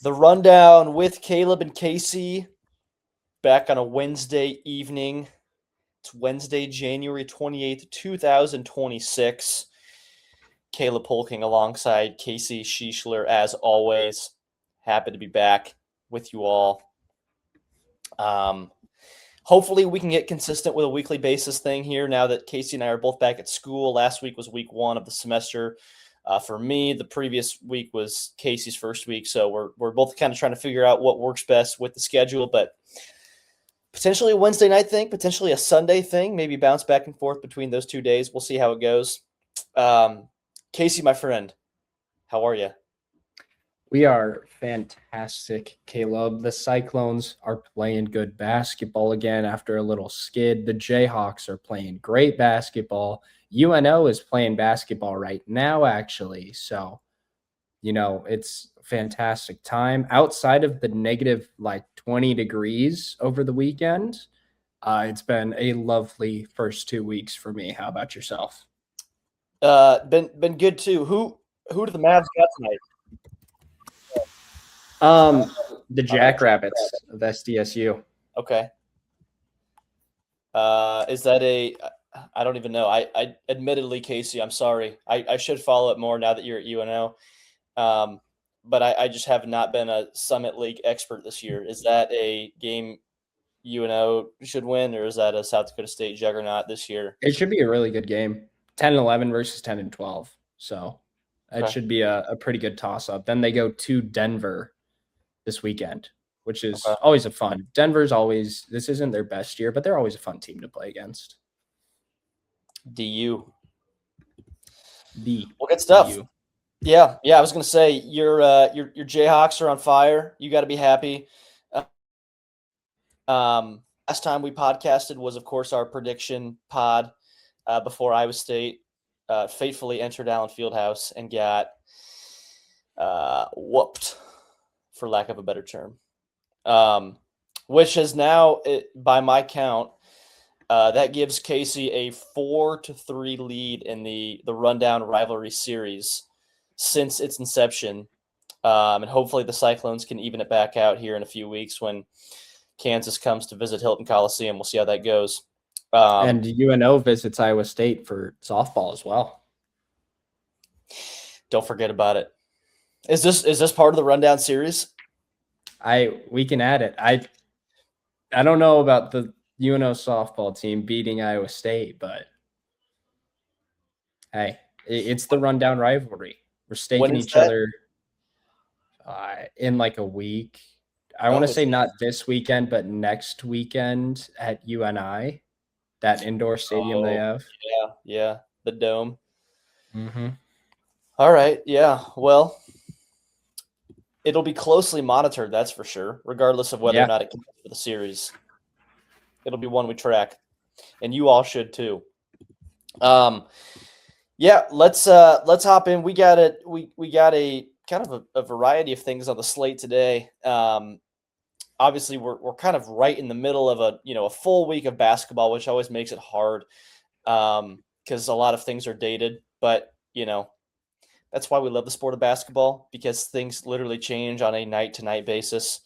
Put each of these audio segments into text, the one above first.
The rundown with Caleb and Casey back on a Wednesday evening. It's Wednesday, January 28th, 2026. Caleb Polking alongside Casey Schischler, as always. Happy to be back with you all. Hopefully we can get consistent with a weekly basis thing here now that Casey and I are both back at school. Last week was week 1 of the semester. For me, the previous week was Casey's first week, so we're both kind of trying to figure out what works best with the schedule, but potentially a Wednesday night thing, potentially a Sunday thing, maybe bounce back and forth between those 2 days. We'll see how it goes. Casey, my friend, how are you? We are fantastic, Caleb. The Cyclones are playing good basketball again after a little skid. The Jayhawks are playing great basketball. UNO is playing basketball right now, actually. So, it's a fantastic time. Outside of the negative, 20 degrees over the weekend, it's been a lovely first 2 weeks for me. How about yourself? Been good too. Who do the Mavs got tonight? The Jackrabbits of SDSU. Okay. Is that I don't even know. I admittedly, Casey, I'm sorry. I should follow it more now that you're at UNO. But I just have not been a Summit League expert this year. Is that a game UNO should win, or is that a South Dakota State juggernaut this year? It should be a really good game. 10-11 versus 10-12. So it should be a pretty good toss-up. Then they go to Denver this weekend, which is always a fun. Denver's always, this isn't their best year, but they're always a fun team to play against. DU. Well, good stuff. DU. Yeah. I was gonna say your Jayhawks are on fire. You got to be happy. Last time we podcasted was, of course, our prediction pod before Iowa State fatefully entered Allen Fieldhouse and got whooped, for lack of a better term, which is now, by my count, that gives Casey a 4-3 lead in the rundown rivalry series since its inception. And hopefully the Cyclones can even it back out here in a few weeks when Kansas comes to visit Hilton Coliseum. We'll see how that goes. And UNO visits Iowa State for softball as well. Don't forget about it. Is this part of the rundown series? We can add it. I don't know about the UNO softball team beating Iowa State, but hey, it's the rundown rivalry. We're staking each other in like a week. I want to say not this weekend, but next weekend at UNI, that indoor stadium they have. Yeah, the Dome. Mm-hmm. All right, yeah. Well, it'll be closely monitored, that's for sure, regardless of whether or not it comes for the series. It'll be one we track, and you all should too. Yeah, let's hop in. We got a kind of a variety of things on the slate today. Obviously, we're kind of right in the middle of a full week of basketball, which always makes it hard because a lot of things are dated. But that's why we love the sport of basketball, because things literally change on a night-to-night basis.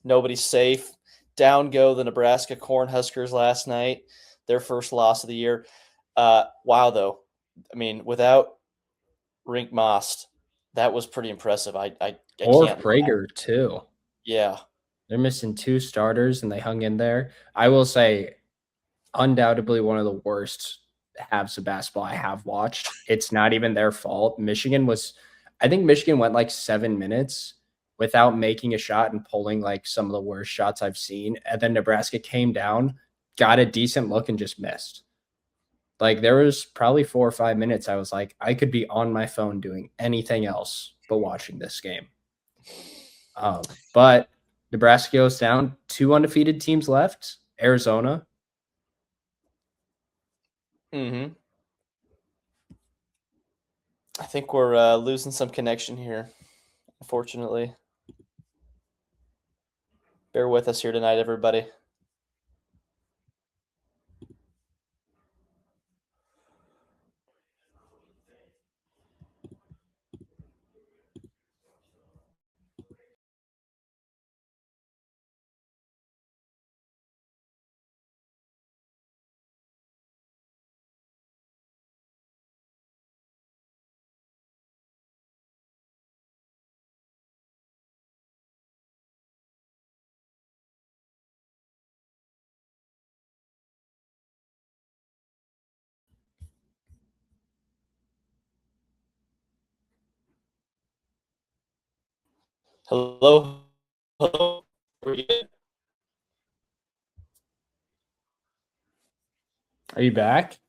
Nobody's safe. Down go the Nebraska Cornhuskers last night, their first loss of the year. Wow, though. I mean, without Rink Most, that was pretty impressive. I can't. Prager, too. Yeah. They're missing 2 starters, and they hung in there. I will say, undoubtedly one of the worst halves of basketball I have watched. It's not even their fault. I think Michigan went like 7 minutes without making a shot and pulling like some of the worst shots I've seen. And then Nebraska came down, got a decent look, and just missed. Like, there was probably 4 or 5 minutes I was like, I could be on my phone doing anything else but watching this game. But Nebraska goes down. 2 undefeated teams left. Arizona. Mm-hmm. I think we're losing some connection here, unfortunately. Bear with us here tonight, everybody. Hello. Hello. Are you back?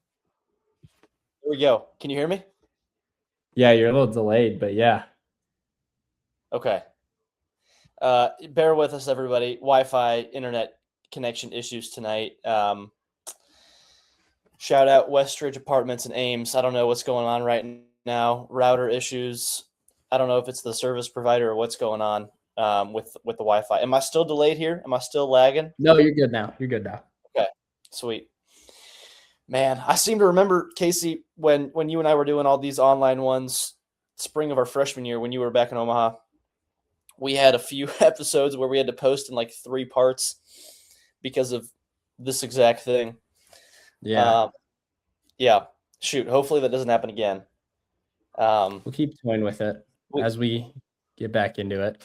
Here we go. Can you hear me? Yeah, you're a little delayed, but yeah. Okay. Bear with us, everybody. Wi-Fi, internet connection issues tonight. Shout out Westridge Apartments and Ames. I don't know what's going on right now. Router issues. I don't know if it's the service provider or what's going on with the Wi-Fi. Am I still delayed here? Am I still lagging? No, you're good now. You're good now. Okay, sweet. Man, I seem to remember, Casey, when you and I were doing all these online ones, spring of our freshman year, when you were back in Omaha, we had a few episodes where we had to post in like 3 parts because of this exact thing. Yeah. Yeah. Shoot. Hopefully that doesn't happen again. We'll keep toying with it as we get back into it.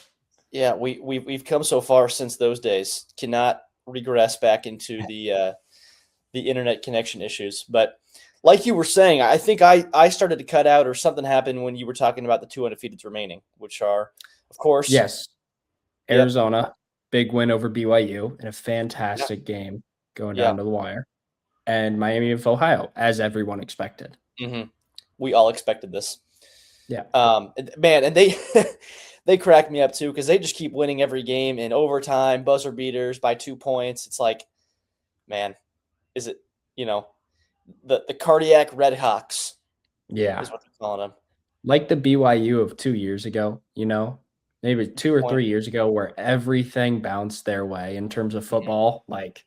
Yeah, we've come so far since those days. Cannot regress back into the internet connection issues. But like you were saying, I think I started to cut out or something happened when you were talking about the 2 undefeateds remaining, which are, of course, Yes. Arizona, big win over BYU in a fantastic game going down to the wire. And Miami of Ohio, as everyone expected. Mm-hmm. We all expected this. Yeah. Man, and they they crack me up too because they just keep winning every game in overtime, buzzer beaters by 2 points. It's like, man, is it, the cardiac Red Hawks? Yeah. Is what they're calling them. Like the BYU of 2 years ago, maybe 2 or 3 years ago, where everything bounced their way in terms of football. Like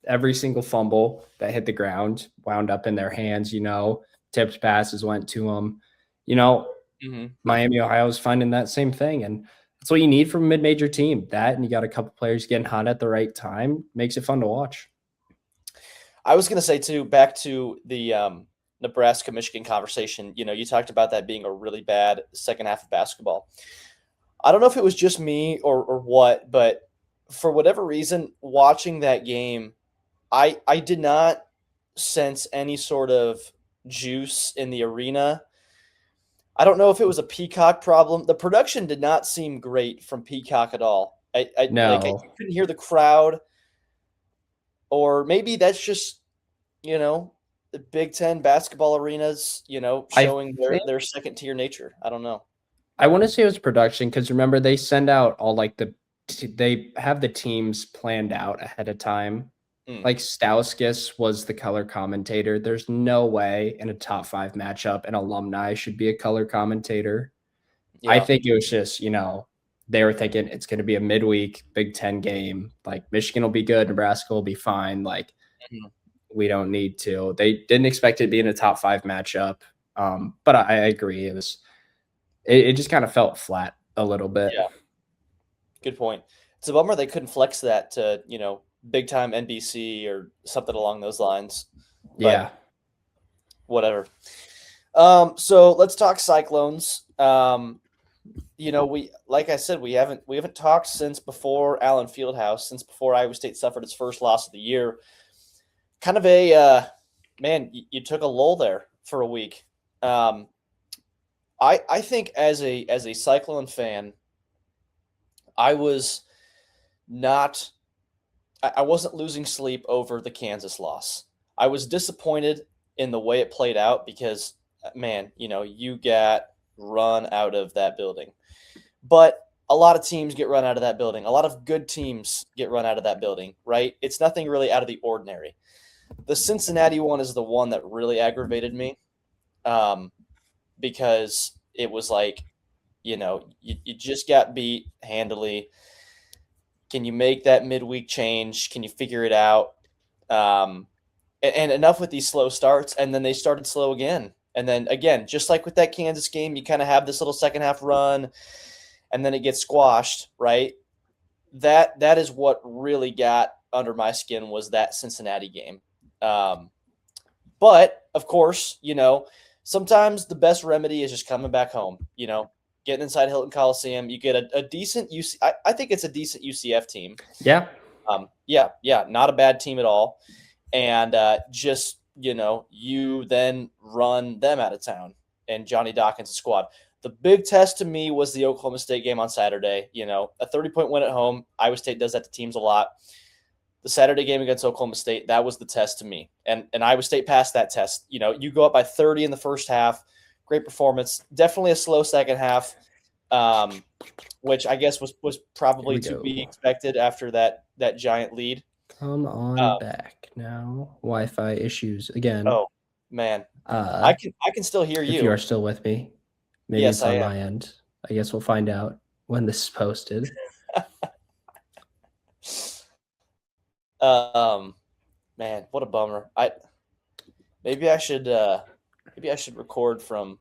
every single fumble that hit the ground wound up in their hands, tipped passes went to them. Miami, Ohio is finding that same thing. And that's what you need from a mid-major team. That, and you got a couple players getting hot at the right time, makes it fun to watch. I was going to say, too, back to the Nebraska-Michigan conversation, you talked about that being a really bad second half of basketball. I don't know if it was just me or what, but for whatever reason, watching that game, I did not sense any sort of juice in the arena. I don't know if it was a Peacock problem. The production did not seem great from Peacock at all. I couldn't hear the crowd, or maybe that's just, the Big Ten basketball arenas, showing their second tier nature. I don't know. I want to say it was production because remember they send out all they have the teams planned out ahead of time. Like Stauskas was the color commentator. There's no way in a top 5 matchup an alumni should be a color commentator. Yeah. I think it was just, they were thinking it's going to be a midweek Big Ten game. Like Michigan will be good. Nebraska will be fine. Like we don't need to. They didn't expect it to be in a top 5 matchup. But I agree. It just kind of felt flat a little bit. Yeah. Good point. It's a bummer they couldn't flex that to, big time NBC or something along those lines. But yeah. Whatever. So let's talk Cyclones. We, like I said, we haven't talked since before Allen Fieldhouse, since before Iowa State suffered its first loss of the year. Kind of a man, you took a lull there for a week. I think as a Cyclone fan, I wasn't losing sleep over the Kansas loss. I was disappointed in the way it played out because, man, you got run out of that building. But a lot of teams get run out of that building. A lot of good teams get run out of that building, right? It's nothing really out of the ordinary. The Cincinnati one is the one that really aggravated me because it was like, you just got beat handily. Can you make that midweek change? Can you figure it out? And enough with these slow starts. And then they started slow again. And then again, just like with that Kansas game, you kind of have this little second half run and then it gets squashed, right? That is what really got under my skin was that Cincinnati game. But of course, sometimes the best remedy is just coming back home, getting inside Hilton Coliseum. You get a decent I think it's a decent UCF team. Yeah. Yeah. Not a bad team at all. And you then run them out of town and Johnny Dawkins' squad. The big test to me was the Oklahoma State game on Saturday. You know, a 30-point win at home. Iowa State does that to teams a lot. The Saturday game against Oklahoma State, that was the test to me. And Iowa State passed that test. You know, you go up by 30 in the first half. Great performance. Definitely a slow second half, which I guess was probably to be expected after that giant lead. Come on back now. Wi-Fi issues again. Oh, man. I can still hear you. If you are still with me. Maybe Yes, it's on my end. I guess we'll find out when this is posted. Man, what a bummer. Maybe I should record from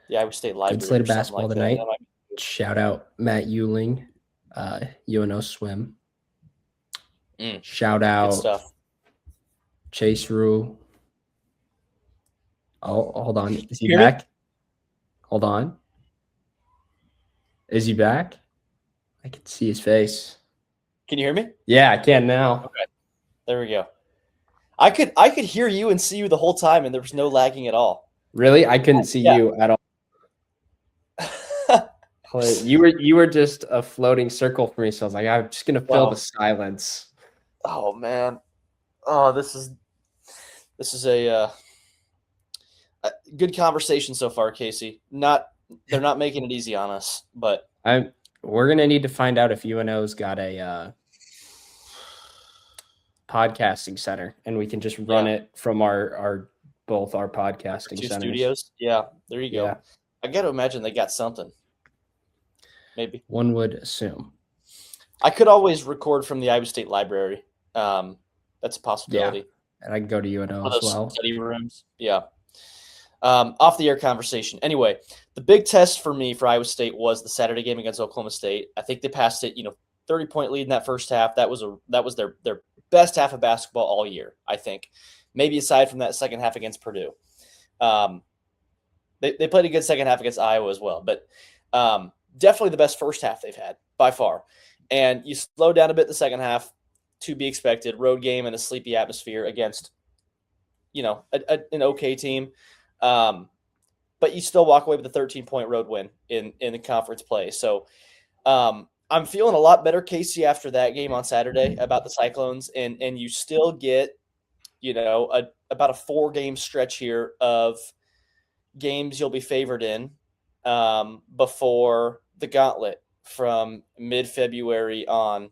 the Iowa State Library. Good slate of basketball tonight. Shout out Matt Euling, UNO Swim. Shout out Chase Rue. Oh, hold on. Is he back? Hold on. Is he back? I can see his face. Can you hear me? Yeah, I can now. Okay. There we go. I could hear you and see you the whole time, and there was no lagging at all. Really? I couldn't see you at all. You were just a floating circle for me, so I was like, I'm just gonna fill the silence. Oh man. Oh, this is a good conversation so far, Casey. They're not making it easy on us, but we're gonna need to find out if UNO's got a podcasting center, and we can just run it from both our podcasting centers. Studios. Yeah, there you go. Yeah. I got to imagine they got something. Maybe one would assume. I could always record from the Iowa State Library. That's a possibility. Yeah. And I can go to UNO as well. Study rooms. Yeah. Off the air conversation. Anyway, the big test for me for Iowa State was the Saturday game against Oklahoma State. I think they passed it, 30-point lead in that first half. That was their best half of basketball all year, I think. Maybe aside from that second half against Purdue. They played a good second half against Iowa as well, but definitely the best first half they've had by far. And you slow down a bit the second half, to be expected. Road game in a sleepy atmosphere against, an okay team. But you still walk away with a 13-point road win in the conference play. So I'm feeling a lot better, Casey, after that game on Saturday about the Cyclones. And you still get, about a 4-game stretch here of games you'll be favored in before the gauntlet from mid-February on,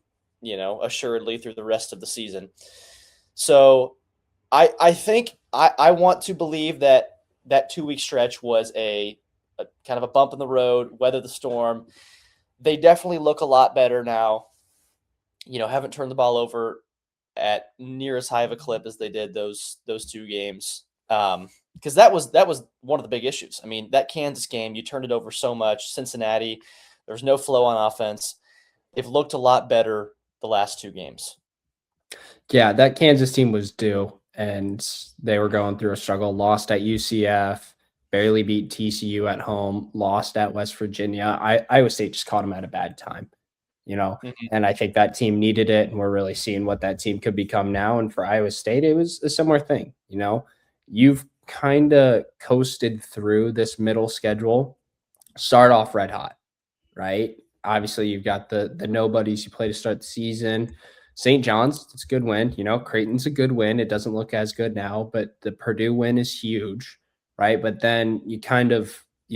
assuredly through the rest of the season. So I think I want to believe that 2-week stretch was a kind of a bump in the road, weather the storm. They definitely look a lot better now. Haven't turned the ball over at near as high of a clip as they did those 2 games. Because that was one of the big issues. I mean, that Kansas game, you turned it over so much. Cincinnati, there's no flow on offense. They've looked a lot better the last 2 games. Yeah, that Kansas team was due, and they were going through a struggle. Lost at UCF, barely beat TCU at home, lost at West Virginia. Iowa State just caught them at a bad time, and I think that team needed it, and we're really seeing what that team could become now. And for Iowa State, it was a similar thing. You've kind of coasted through this middle schedule, start off red hot, right? Obviously, you've got the nobodies you play to start the season. St. John's, it's a good win. Creighton's a good win. It doesn't look as good now, but the Purdue win is huge, right? But then you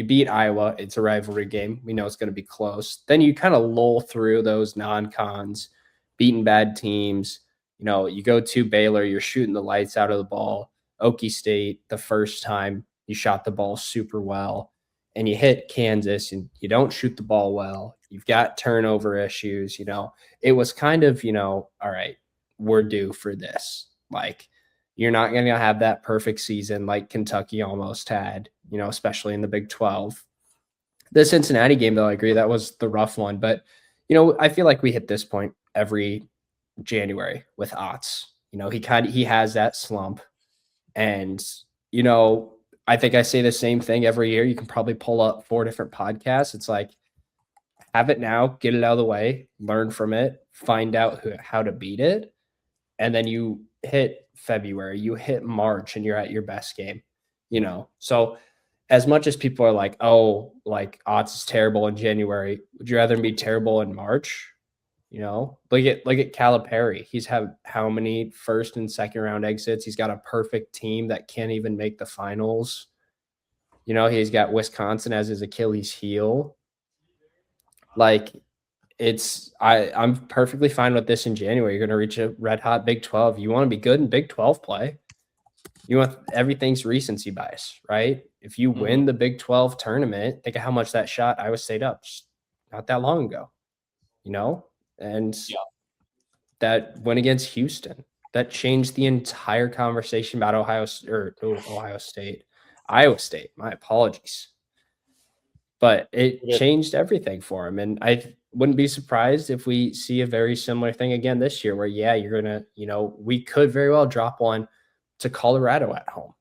beat Iowa. It's a rivalry game. We know it's going to be close. Then you kind of lull through those non-cons, beating bad teams. You go to Baylor, you're shooting the lights out of the ball. Okie State, the first time you shot the ball super well, and you hit Kansas and you don't shoot the ball well. You've got turnover issues. It was kind of, all right, we're due for this. Like, you're not going to have that perfect season like Kentucky almost had, especially in the Big 12. The Cincinnati game, though, I agree, that was the rough one. But, I feel like we hit this point every January with Otts. He has that slump. And, I think I say the same thing every year. You can probably pull up 4 different podcasts. It's like, have it now, get it out of the way, learn from it, find out how to beat it. And then you hit February, you hit March, and you're at your best game, So as much as people are like, oh, like odds is terrible in January, would you rather him be terrible in March? You know, look at Calipari. He's had how many first and second round exits? He's got a perfect team that can't even make the finals. You know, he's got Wisconsin as his Achilles heel. Like I'm perfectly fine with this in January. You're going to reach a red hot Big 12. You want to be good in Big 12 play. You want everything's recency bias, right? If you win the Big 12 tournament, think of how much that shot Iowa State up not that long ago, you know? And that went against Houston. That changed the entire conversation about Iowa State. Iowa State, my apologies. But it changed everything for him. And I wouldn't be surprised if we see a very similar thing again this year where, yeah, you're going to, we could very well drop one to Colorado at home,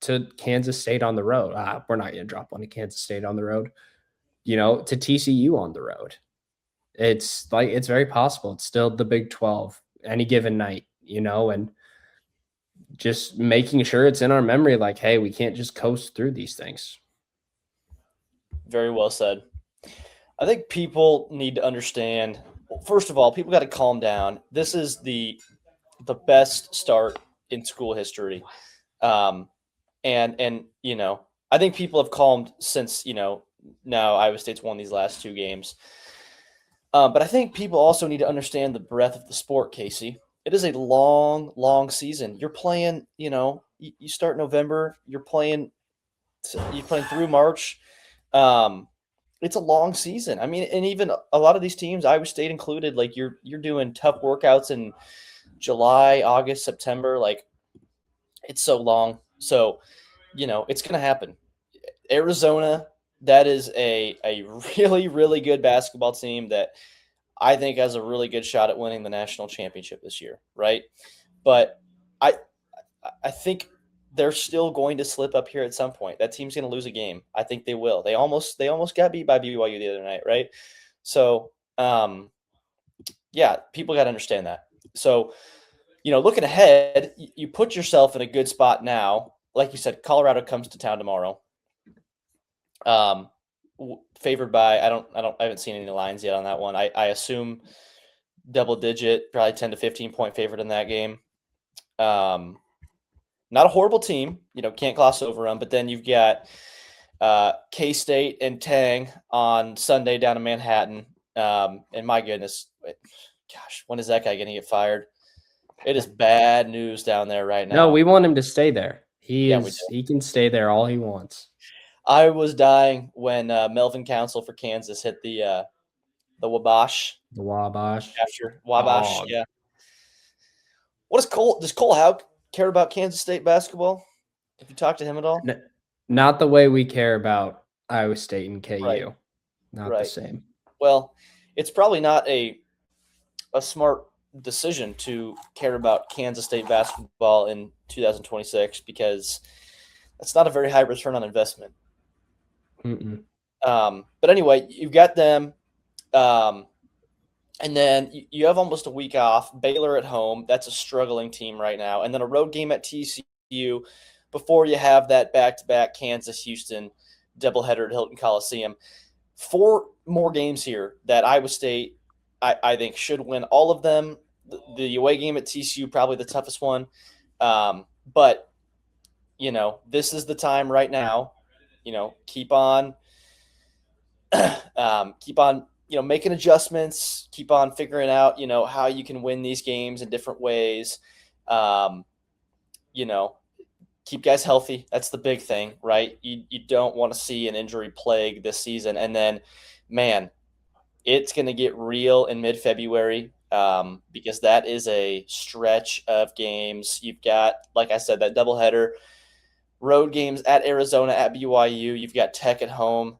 to Kansas State on the road. We're not going to drop one to Kansas State on the road, to TCU on the road. It's very possible. It's still the Big 12 any given night, and just making sure it's in our memory, like, hey, we can't just coast through these things. Very well said. I think people need to understand, first of all, people got to calm down. This is the best start in school history. And I think people have calmed since, now Iowa State's won these last two games. But I think people also need to understand the breadth of the sport, Casey. It is a long, long season. You're playing, you start November, you're playing through March. It's a long season. I mean, and even a lot of these teams, Iowa State included, like you're doing tough workouts in July, August, September. Like it's so long. So, it's going to happen. Arizona, that is a really, really good basketball team that I think has a really good shot at winning the national championship this year, right? But I think they're still going to slip up here at some point. That team's going to lose a game. I think they will. They almost got beat by BYU the other night, right? So, people got to understand that. So, looking ahead, you put yourself in a good spot now. Like you said, Colorado comes to town tomorrow. Favored by I haven't seen any lines yet on that one. I assume double digit, probably 10 to 15 point favorite in that game. Not a horrible team, can't gloss over them. But then you've got K-State and Tang on Sunday down in Manhattan. And my goodness, gosh, when is that guy going to get fired? It is bad news down there right now. No, we want him to stay there. He can stay there all he wants. I was dying when Melvin Council for Kansas hit the Wabash. The Wabash. After Wabash, yeah. What does Cole Houck care about Kansas State basketball? Have you talked to him at all? Not the way we care about Iowa State and KU. Right. Not the same. Well, it's probably not a smart decision to care about Kansas State basketball in 2026 because that's not a very high return on investment. But anyway, you've got them. And then you have almost a week off. Baylor at home. That's a struggling team right now. And then a road game at TCU before you have that back-to-back Kansas-Houston doubleheader at Hilton Coliseum. 4 more games here that Iowa State, I think, should win all of them. The away game at TCU, probably the toughest one. But, this is the time right now. Keep on making adjustments, keep on figuring out, how you can win these games in different ways. Keep guys healthy. That's the big thing, right? You don't want to see an injury plague this season. And then, man, it's going to get real in mid-February because that is a stretch of games. You've got, like I said, that doubleheader. Road games at Arizona, at BYU. You've got Tech at home.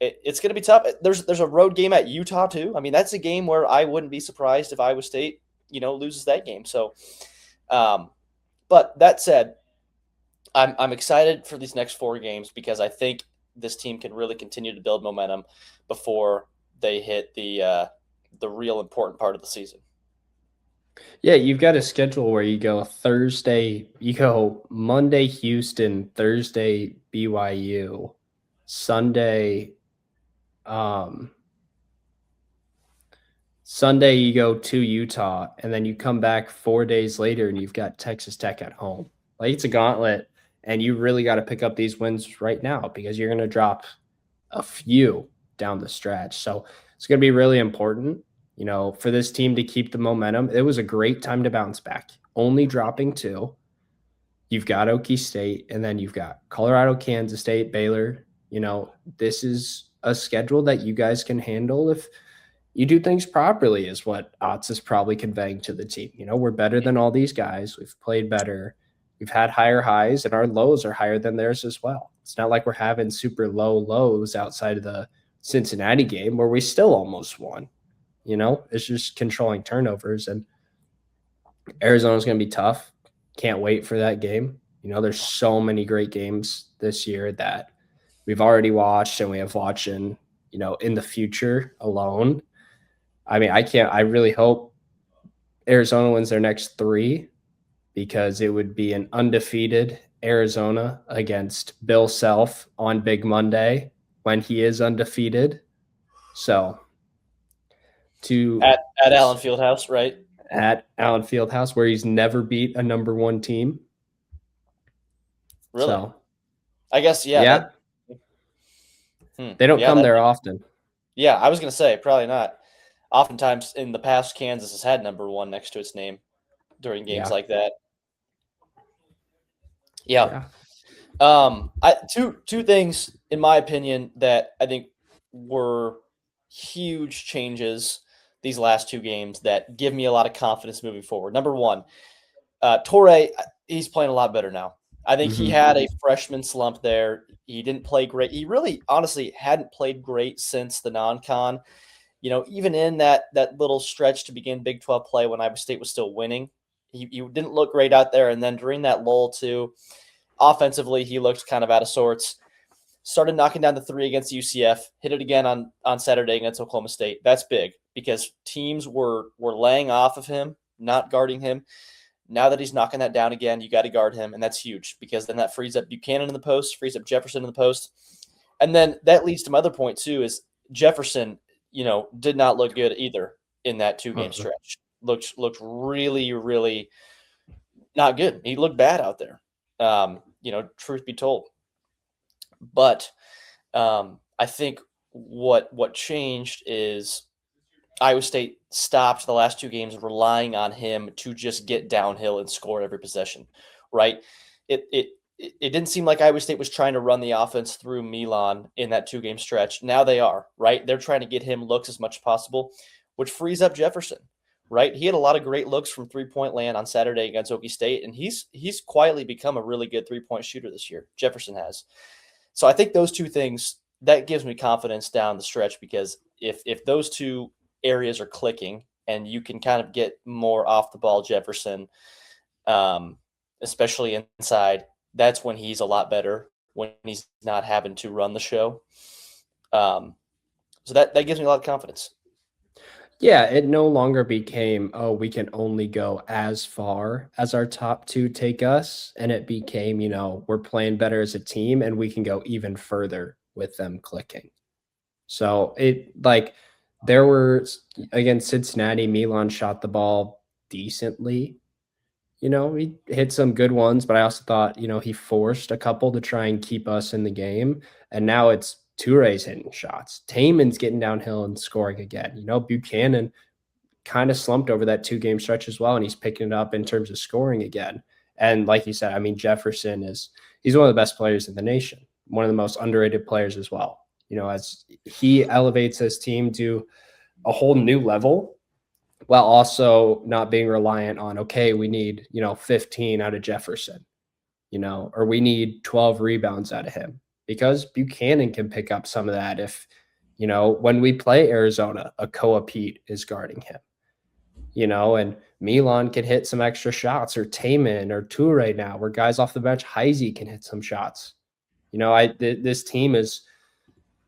It's going to be tough. There's a road game at Utah too. I mean, that's a game where I wouldn't be surprised if Iowa State, loses that game. So, but that said, I'm excited for these next 4 games because I think this team can really continue to build momentum before they hit the real important part of the season. Yeah, you've got a schedule where you go Monday, Houston, Thursday, BYU, Sunday, um, Sunday you go to Utah, and then you come back 4 days later and you've got Texas Tech at home. Like it's a gauntlet, and you really got to pick up these wins right now because you're going to drop a few down the stretch. So it's going to be really important, for this team to keep the momentum. It was a great time to bounce back. Only dropping two. You've got Okie State, and then you've got Colorado, Kansas State, Baylor. This is a schedule that you guys can handle if you do things properly, is what Otts is probably conveying to the team. We're better than all these guys. We've played better. We've had higher highs, and our lows are higher than theirs as well. It's not like we're having super low lows outside of the Cincinnati game where we still almost won. It's just controlling turnovers, and Arizona's going to be tough. Can't wait for that game. There's so many great games this year that we've already watched and we have watching, in the future alone. I mean, I really hope Arizona wins their next three, because it would be an undefeated Arizona against Bill Self on Big Monday when he is undefeated. So at Allen Fieldhouse, right? At Allen Fieldhouse, where he's never beat a number one team. Really? So, I guess, yeah. They don't come there often. Yeah, I was going to say, probably not. Oftentimes in the past, Kansas has had number one next to its name during games like that. Yeah. Two things, in my opinion, that I think were huge changes these last two games that give me a lot of confidence moving forward. Number one, Torrey, he's playing a lot better now. I think he had a freshman slump there. He didn't play great. He really, honestly, hadn't played great since the non-con. Even in that little stretch to begin Big 12 play when Iowa State was still winning, he didn't look great out there. And then during that lull too, offensively, he looked kind of out of sorts. Started knocking down the three against UCF, hit it again on Saturday against Oklahoma State. That's big because teams were laying off of him, not guarding him. Now that he's knocking that down again, you got to guard him, and that's huge because then that frees up Buchanan in the post, frees up Jefferson in the post. And then that leads to my other point too, is Jefferson, did not look good either in that two-game stretch. Looked really, really not good. He looked bad out there, truth be told. But I think what changed is Iowa State stopped the last two games relying on him to just get downhill and score every possession, right? It didn't seem like Iowa State was trying to run the offense through Milan in that two-game stretch. Now they are, right? They're trying to get him looks as much as possible, which frees up Jefferson, right? He had a lot of great looks from three-point land on Saturday against Okie State, and he's quietly become a really good three-point shooter this year. Jefferson has. So I think those two things, that gives me confidence down the stretch, because if those two areas are clicking and you can kind of get more off the ball Jefferson, especially inside, that's when he's a lot better, when he's not having to run the show. So that gives me a lot of confidence. Yeah, it no longer became, we can only go as far as our top two take us. And it became, we're playing better as a team and we can go even further with them clicking. So there were, against Cincinnati, Milan shot the ball decently. He hit some good ones, but I also thought, he forced a couple to try and keep us in the game. And now it's Touré's hitting shots. Taman's getting downhill and scoring again. Buchanan kind of slumped over that two-game stretch as well, and he's picking it up in terms of scoring again. And like you said, I mean, Jefferson he's one of the best players in the nation, one of the most underrated players as well. As he elevates his team to a whole new level, while also not being reliant on, okay, we need, 15 out of Jefferson, or we need 12 rebounds out of him, because Buchanan can pick up some of that if, when we play Arizona, Akoa Pete is guarding him, and Milan can hit some extra shots, or Taman or Touré now, where guys off the bench, Heisey can hit some shots. This team is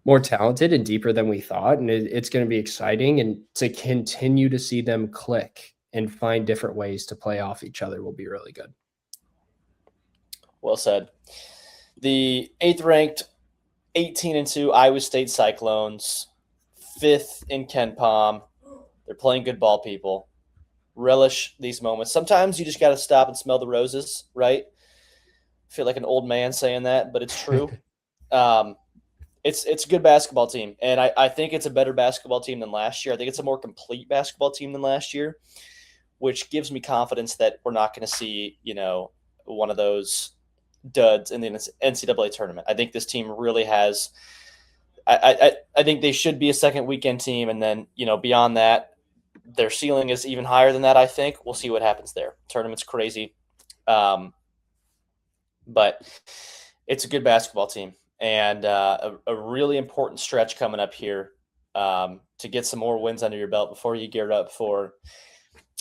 more talented and deeper than we thought, and it's going to be exciting, and to continue to see them click and find different ways to play off each other will be really good. Well said. The 8th-ranked 18-2 Iowa State Cyclones, 5th in Ken Palm. They're playing good ball, people. Relish these moments. Sometimes you just got to stop and smell the roses, right? I feel like an old man saying that, but it's true. It's a good basketball team, and I think it's a better basketball team than last year. I think it's a more complete basketball team than last year, which gives me confidence that we're not going to see, one of those duds in the NCAA tournament. I think this team really has I think they should be a second weekend team, and then, beyond that, their ceiling is even higher than that, I think. We'll see what happens there. Tournament's crazy. But it's a good basketball team, and a really important stretch coming up here to get some more wins under your belt before you gear up for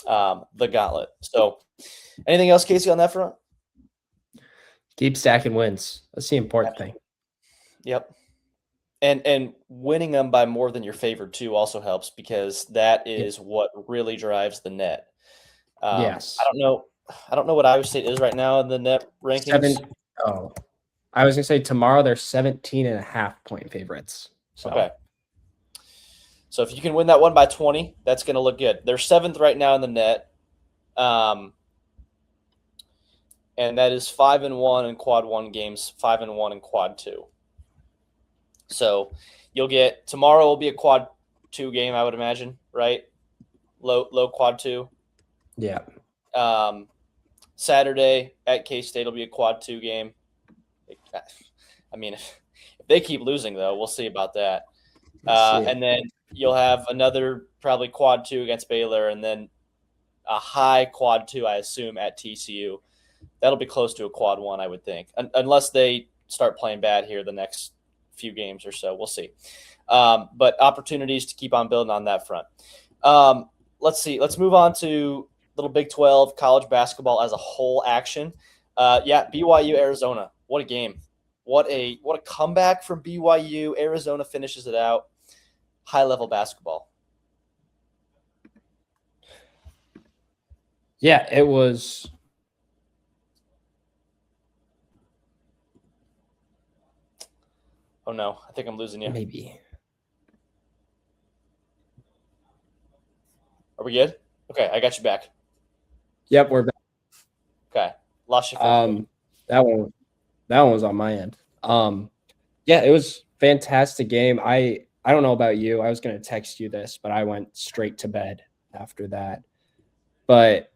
the gauntlet. So anything else, Casey, on that front? Keep stacking wins. That's the important thing. Yep. And winning them by more than your favored too also helps, because that is what really drives the net. Yes. I don't know what Iowa State is right now in the net rankings. I was gonna say tomorrow they're 17.5-point favorites. So. Okay. So if you can win that one by 20, that's going to look good. They're 7th right now in the net. And that is 5-1 in quad 1 games, 5-1 in quad 2. So you'll get – tomorrow will be a quad 2 game, I would imagine, right? Low quad 2. Yeah. Saturday at K-State will be a quad 2 game. I mean, if they keep losing, though, we'll see about that. And then you'll have another probably quad 2 against Baylor, and then a high quad 2, I assume, at TCU. That'll be close to a quad 1, I would think, unless they start playing bad here the next few games or so. We'll see. But opportunities to keep on building on that front. Let's see. Let's move on to little Big 12 college basketball as a whole action. BYU, Arizona. What a game. What a comeback from BYU. Arizona finishes it out. High-level basketball. Yeah, it was. Oh, no. I think I'm losing you. Maybe. Are we good? Okay, I got you back. Yep, we're back. Okay. Lost you for that one was on my end. Yeah, it was a fantastic game. I don't know about you. I was going to text you this, but I went straight to bed after that. But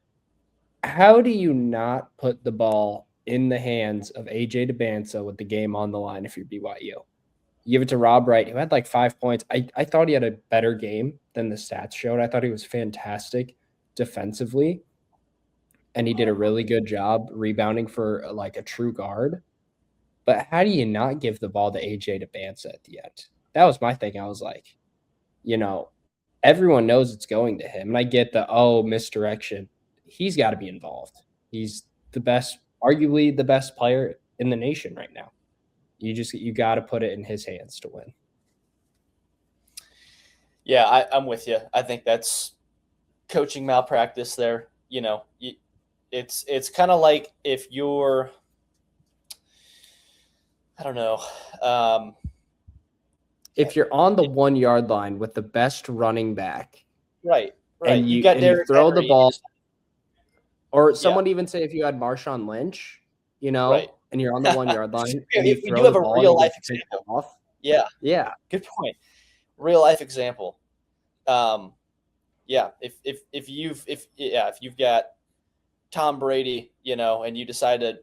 how do you not put the ball in the hands of AJ DeBanza with the game on the line if you're BYU? You give it to Rob Wright, who had like 5 points. I thought he had a better game than the stats showed. I thought he was fantastic defensively, and he did a really good job rebounding for like a true guard. But how do you not give the ball to AJ DeBanza at the end? That was my thing. I was like, everyone knows it's going to him. And I get the, misdirection. He's got to be involved. He's the best, arguably the best player in the nation right now. You got to put it in his hands to win. Yeah, I'm with you. I think that's coaching malpractice there. It's kind of like if you're, I don't know. If you're on the 1 yard line with the best running back, right, and you throw the ball, or someone even say if you had Marshawn Lynch, right. And you're on the 1 yard line, and we do have a real life example. Off. Yeah, good point. Real life example. If you've got Tom Brady, and you decide to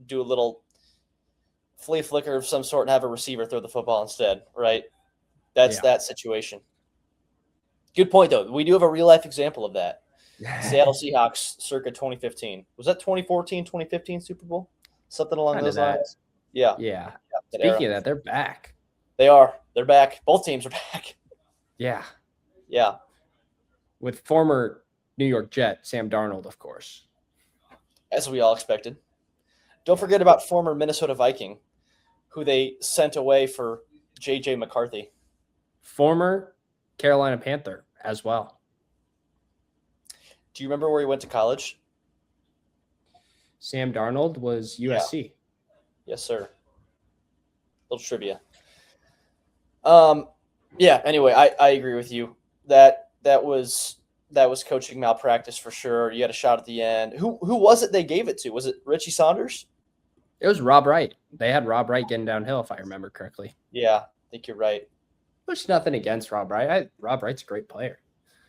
do a little flea flicker of some sort and have a receiver throw the football instead, right? That's that situation. Good point, though. We do have a real-life example of that. Seattle Seahawks circa 2015. Was that 2014, 2015 Super Bowl? Something along those lines? Yeah. Speaking of that, they're back. They are. They're back. Both teams are back. Yeah. With former New York Jet Sam Darnold, of course. As we all expected. Don't forget about former Minnesota Viking, who they sent away for J.J. McCarthy. Former Carolina Panther as well. Do you remember where he went to college? Sam Darnold was USC. Yes, sir. Little trivia. Yeah. Anyway, I agree with you. That was coaching malpractice for sure. You had a shot at the end. Who was it they gave it to? Was it Richie Saunders? It was Rob Wright. They had Rob Wright getting downhill, if I remember correctly. Yeah, I think you're right. There's nothing against Rob Wright. Rob Wright's a great player.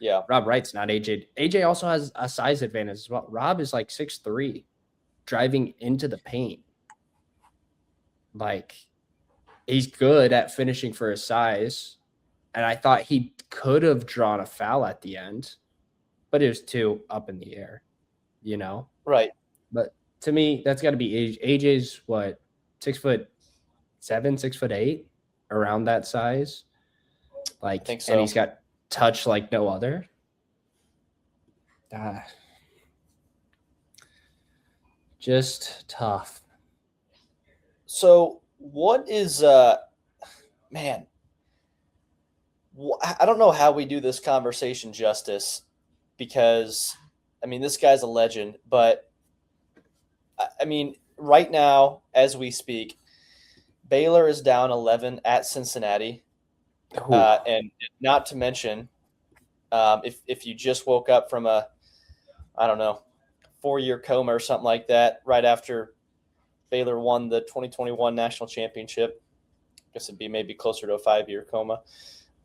Yeah. Rob Wright's not AJ. AJ also has a size advantage as well. Rob is like 6'3", driving into the paint. Like, he's good at finishing for his size. And I thought he could have drawn a foul at the end, but it was too up in the air, you know? Right. But to me, that's got to be AJ's what, 6'7", 6'8", around that size. Like, I think so. And he's got touch like no other. Just tough. So what is man? I don't know how we do this conversation justice, because I mean, this guy's a legend, but I mean, right now as we speak, Baylor is down 11 at Cincinnati. And not to mention, if you just woke up from a, I don't know, 4-year coma or something like that, right after Baylor won the 2021 national championship, I guess it'd be maybe closer to a 5-year coma.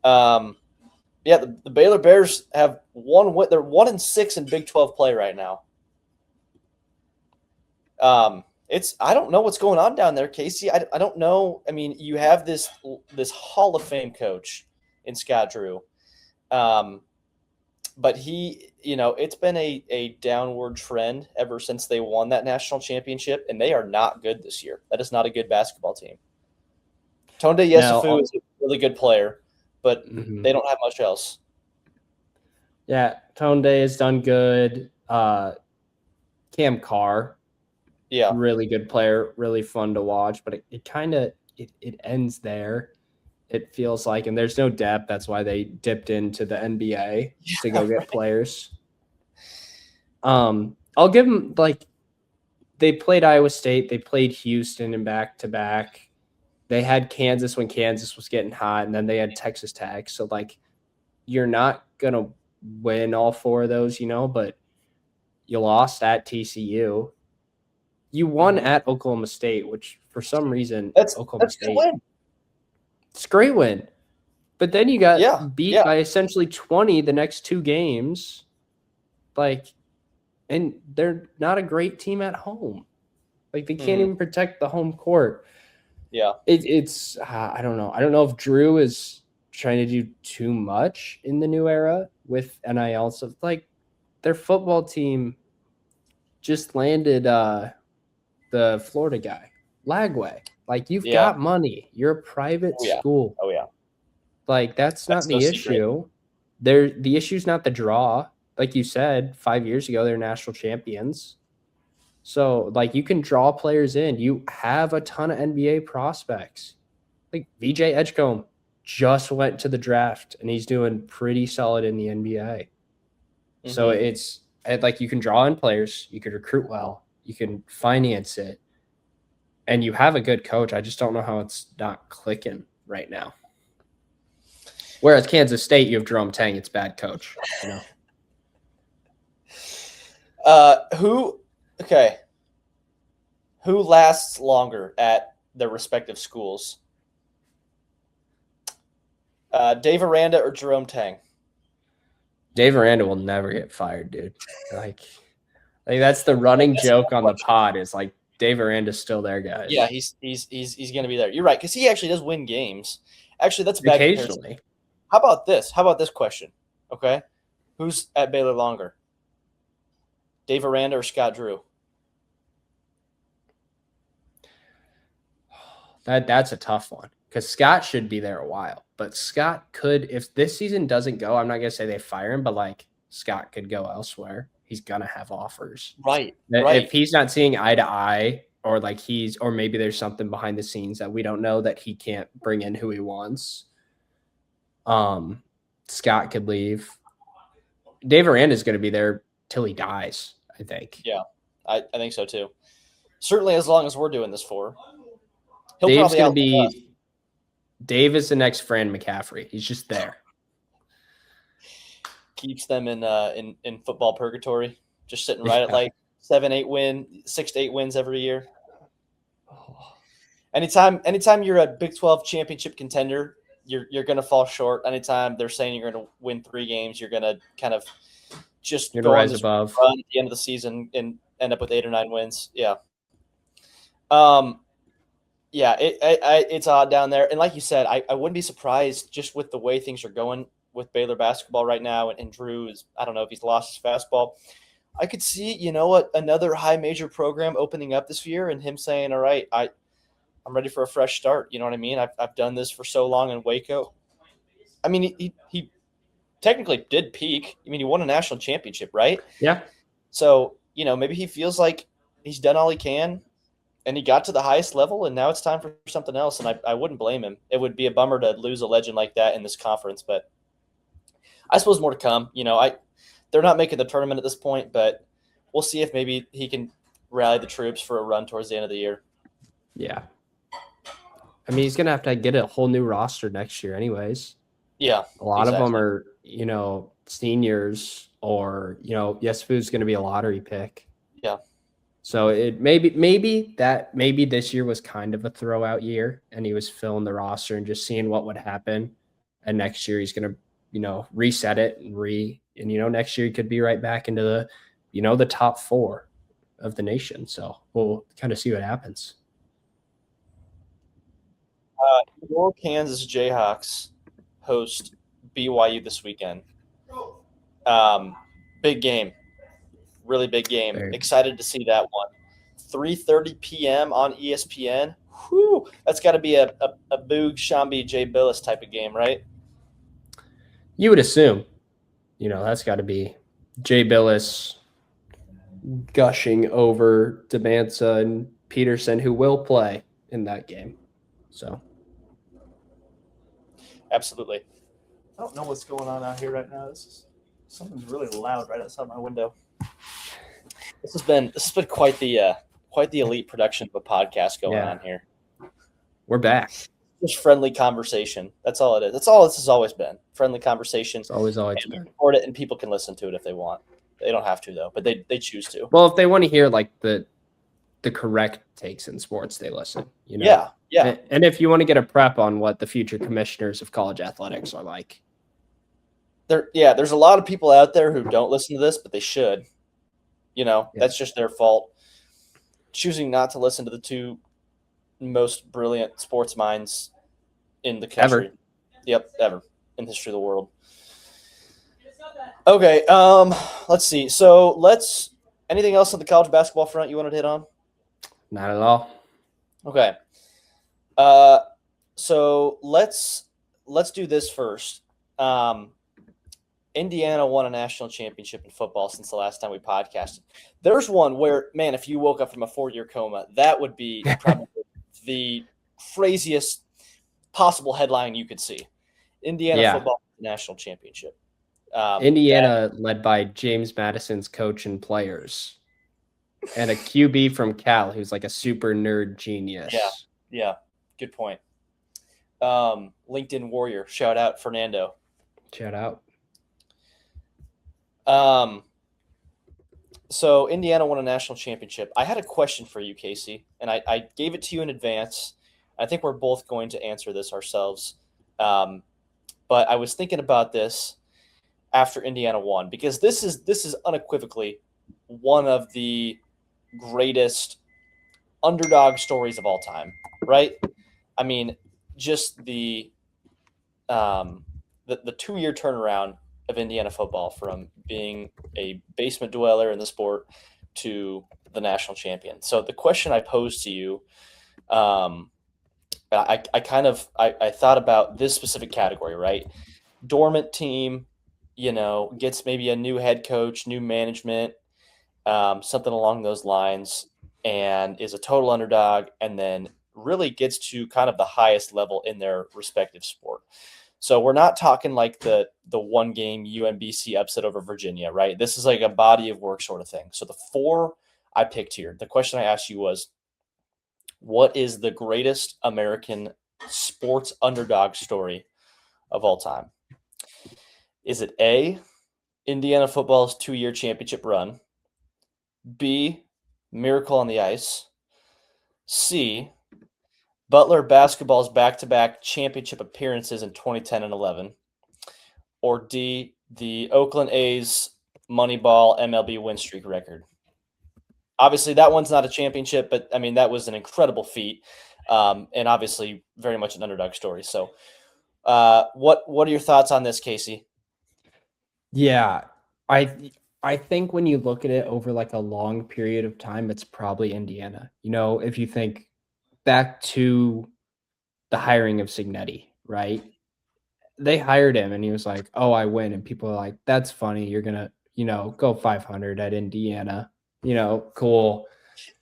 Yeah, the Baylor Bears have one win. They're 1-6 in Big 12 play right now. I don't know what's going on down there, Casey. I don't know. I mean, you have this Hall of Fame coach in Scott Drew. But he, it's been a downward trend ever since they won that national championship, and they are not good this year. That is not a good basketball team. Tonde Yesufu is a really good player, but they don't have much else. Yeah, Tonde has done good. Cam Carr, yeah, really good player, really fun to watch, but it kind of it ends there. It feels like, and there's no depth. That's why they dipped into the NBA to go get players. I'll give them, like, they played Iowa State, they played Houston in back-to-back. They had Kansas when Kansas was getting hot, and then they had Texas Tech. So, like, you're not going to win all 4 of those, but you lost at TCU. You won at Oklahoma State, which for some reason Oklahoma State. Win. It's a great win. But then you got beat by essentially 20 the next 2 games. Like, and they're not a great team at home. Like, they can't even protect the home court. Yeah. It's I don't know. I don't know if Drew is trying to do too much in the new era with NIL. So, like, their football team just landed the Florida guy, Lagway. Like, you've got money. You're a private school. Oh, yeah. Like, that's not the issue. The issue's not the draw. Like you said, 5 years ago, they're national champions. So, like, you can draw players in. You have a ton of NBA prospects. Like, VJ Edgecombe just went to the draft, and he's doing pretty solid in the NBA. So, it's like, you can draw in players. You can recruit well. You can finance it. And you have a good coach. I just don't know how it's not clicking right now. Whereas Kansas State, you have Jerome Tang. It's bad coach. Who lasts longer at their respective schools? Dave Aranda or Jerome Tang? Dave Aranda will never get fired, dude. Like that's the running joke on the pod is, like, Dave Aranda's still there, guys. Yeah, he's going to be there. You're right, because he actually does win games. Actually, that's a bad occasionally. Comparison. How about this? How about this question? Okay, who's at Baylor longer? Dave Aranda or Scott Drew? That's a tough one, because Scott should be there a while. But Scott could, if this season doesn't go, I'm not going to say they fire him, but, like, Scott could go elsewhere. He's going to have offers. Right. If he's not seeing eye to eye, or like or maybe there's something behind the scenes that we don't know, that he can't bring in who he wants, Scott could leave. Dave Aranda is going to be there till he dies, I think. Yeah, I think so too. Certainly as long as we're doing this for. He'll Dave's probably going to outlive us. be – Dave is the next Fran McCaffrey. He's just there. Keeps them in football purgatory, just sitting right at like 6 to 8 wins every year. Anytime you're a Big 12 championship contender, you're going to fall short. Anytime they're saying you're going to win 3 games, you're going to kind of just go on this above run at the end of the season and end up with 8 or 9 wins. Yeah. Yeah, it's odd down there. And like you said, I wouldn't be surprised just with the way things are going with Baylor basketball right now. And Drew is, I don't know if he's lost his fastball. I could see, another high major program opening up this year and him saying, all right, I'm ready for a fresh start. You know what I mean? I've done this for so long in Waco. I mean, he technically did peak. I mean, he won a national championship, right? Yeah. So, maybe he feels like he's done all he can and he got to the highest level and now it's time for something else. And I wouldn't blame him. It would be a bummer to lose a legend like that in this conference, but I suppose more to come. They're not making the tournament at this point, but we'll see if maybe he can rally the troops for a run towards the end of the year. Yeah. I mean, he's going to have to get a whole new roster next year anyways. Yeah. A lot of them are, seniors or, Yesufu's going to be a lottery pick. Yeah. So it maybe this year was kind of a throwout year and he was filling the roster and just seeing what would happen. And next year he's going to, reset it and next year he could be right back into the, the top 4 of the nation. So we'll kind of see what happens. Your Kansas Jayhawks host BYU this weekend. Big game. Really big game. Excited to see that one. 3:30 p.m. on ESPN. Whew, that's got to be a Boog, Shambi, Jay Billis type of game, right? You would assume. That's got to be Jay Billis gushing over Demansa and Peterson, who will play in that game. So. Absolutely. I don't know what's going on out here right now. Something's really loud right outside my window. This has been quite the elite production of a podcast going on here. We're back. Just friendly conversation. That's all it is. That's all this has always been. Friendly conversation. It's always been. Record it and people can listen to it if they want. They don't have to though, but they choose to. Well, if they want to hear like the correct takes in sports, they listen. Yeah. And if you want to get a prep on what the future commissioners of college athletics are like. There's a lot of people out there who don't listen to this, but they should. That's just their fault. Choosing not to listen to the 2 most brilliant sports minds in the country. Ever in the history of the world. Okay, let's see. So anything else on the college basketball front you wanted to hit on? Not at all. Okay. So let's do this first. Indiana won a national championship in football since the last time we podcasted. There's one where, man, if you woke up from a 4-year coma, that would be probably the craziest possible headline you could see. Indiana football national championship. Indiana led by James Madison's coach and players. And a QB from Cal who's like a super nerd genius. Yeah. Good point. LinkedIn warrior. Shout out, Fernando. Shout out. So Indiana won a national championship. I had a question for you, Casey, and I gave it to you in advance. I think we're both going to answer this ourselves. But I was thinking about this after Indiana won, because this is unequivocally one of the greatest underdog stories of all time, right? I mean, just the 2-year turnaround of Indiana football from being a basement dweller in the sport to the national champion. So the question I posed to you, I thought about this specific category, right? Dormant team, gets maybe a new head coach, new management, something along those lines, and is a total underdog, and then really gets to kind of the highest level in their respective sport. So we're not talking like the one game UMBC upset over Virginia, right? This is like a body of work sort of thing. So the 4 I picked here, the question I asked you was, what is the greatest American sports underdog story of all time? Is it A, Indiana football's 2-year championship run, B, Miracle on the Ice, C, Butler basketball's back-to-back championship appearances in 2010 and 11, or D, the Oakland A's Moneyball MLB win streak record? Obviously, that one's not a championship, but I mean, that was an incredible feat, and obviously very much an underdog story. So, what are your thoughts on this, Casey? Yeah, I think when you look at it over like a long period of time, it's probably Indiana. If you think back to the hiring of Cignetti, right? They hired him and he was like, "Oh, I win." And people are like, "That's funny. You're going to, go 500 at Indiana." Cool.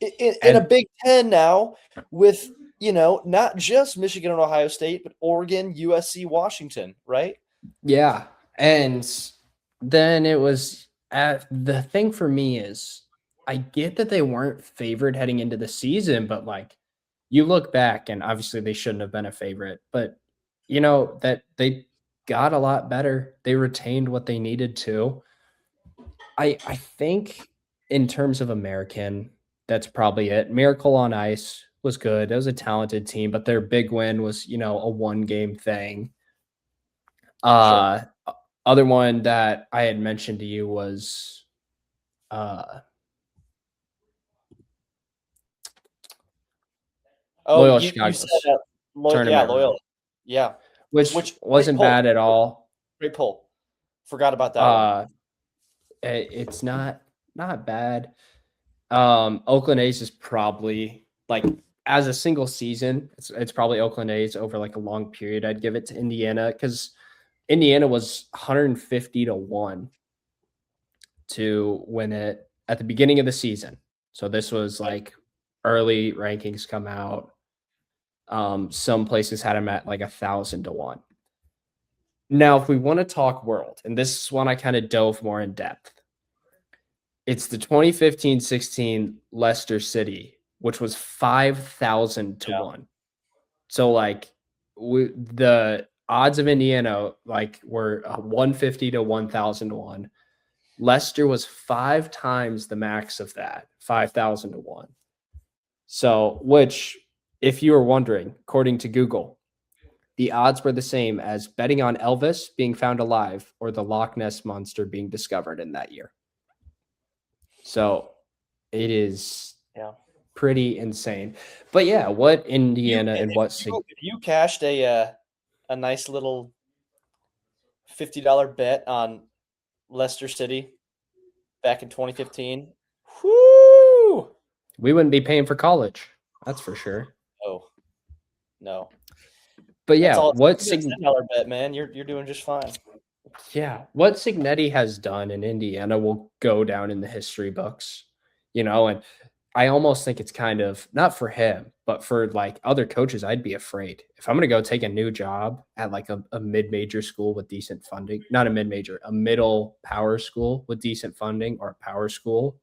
In a Big Ten now with, not just Michigan and Ohio State, but Oregon, USC, Washington, right? Yeah. And then it was the thing for me is I get that they weren't favored heading into the season, but like you look back and obviously they shouldn't have been a favorite, but that they got a lot better. They retained what they needed to. I think in terms of American, that's probably it. Miracle on Ice was good. That was a talented team, but their big win was, a 1-game thing. Sure. Other one that I had mentioned to you was Loyola You said Chicago's yeah, tournament run, Loyola. Yeah. which wasn't bad at all. Great pull. Forgot about that one. It's not bad. Oakland A's is probably like as a single season, it's probably Oakland A's over like a long period. I'd give it to Indiana because Indiana was 150-1 to win it at the beginning of the season. So this was like early rankings come out. Some places had them at like 1,000-1. Now, if we want to talk world, and this is one I kind of dove more in depth, it's the 2015-16 Leicester City, which was 5,000-1. So like the odds of Indiana like were 150-1,000-1. Leicester was 5 times the max of that, 5,000-1. So, which, if you were wondering, according to Google, the odds were the same as betting on Elvis being found alive or the Loch Ness Monster being discovered in that year. So it is pretty insane. But yeah, what Indiana and what if you cashed a nice little $50 bet on Leicester City back in 2015, whoo! We wouldn't be paying for college. That's for sure. Oh, no. But yeah, what $10 bet, man? You're doing just fine. Yeah, what Cignetti has done in Indiana will go down in the history books, and I almost think it's kind of not for him, but for like other coaches, I'd be afraid if I'm going to go take a new job at like a mid-major school with decent funding, not a mid-major, a middle power school with decent funding or a power school,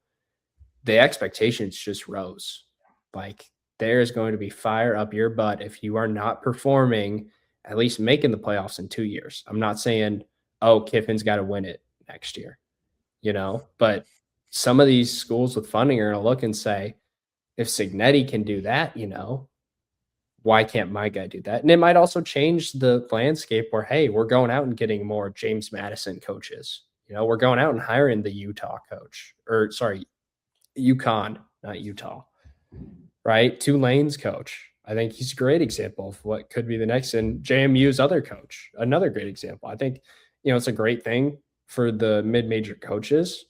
the expectations just rose. Like there's going to be fire up your butt if you are not performing, at least making the playoffs in 2 years. I'm not saying, oh, Kiffin's got to win it next year, but some of these schools with funding are going to look and say, if Cignetti can do that, why can't my guy do that? And it might also change the landscape where, hey, we're going out and getting more James Madison coaches. We're going out and hiring the Utah coach, or sorry, UConn, not Utah, right? Tulane's coach. I think he's a great example of what could be the next. And JMU's other coach, another great example. I think, it's a great thing for the mid-major coaches,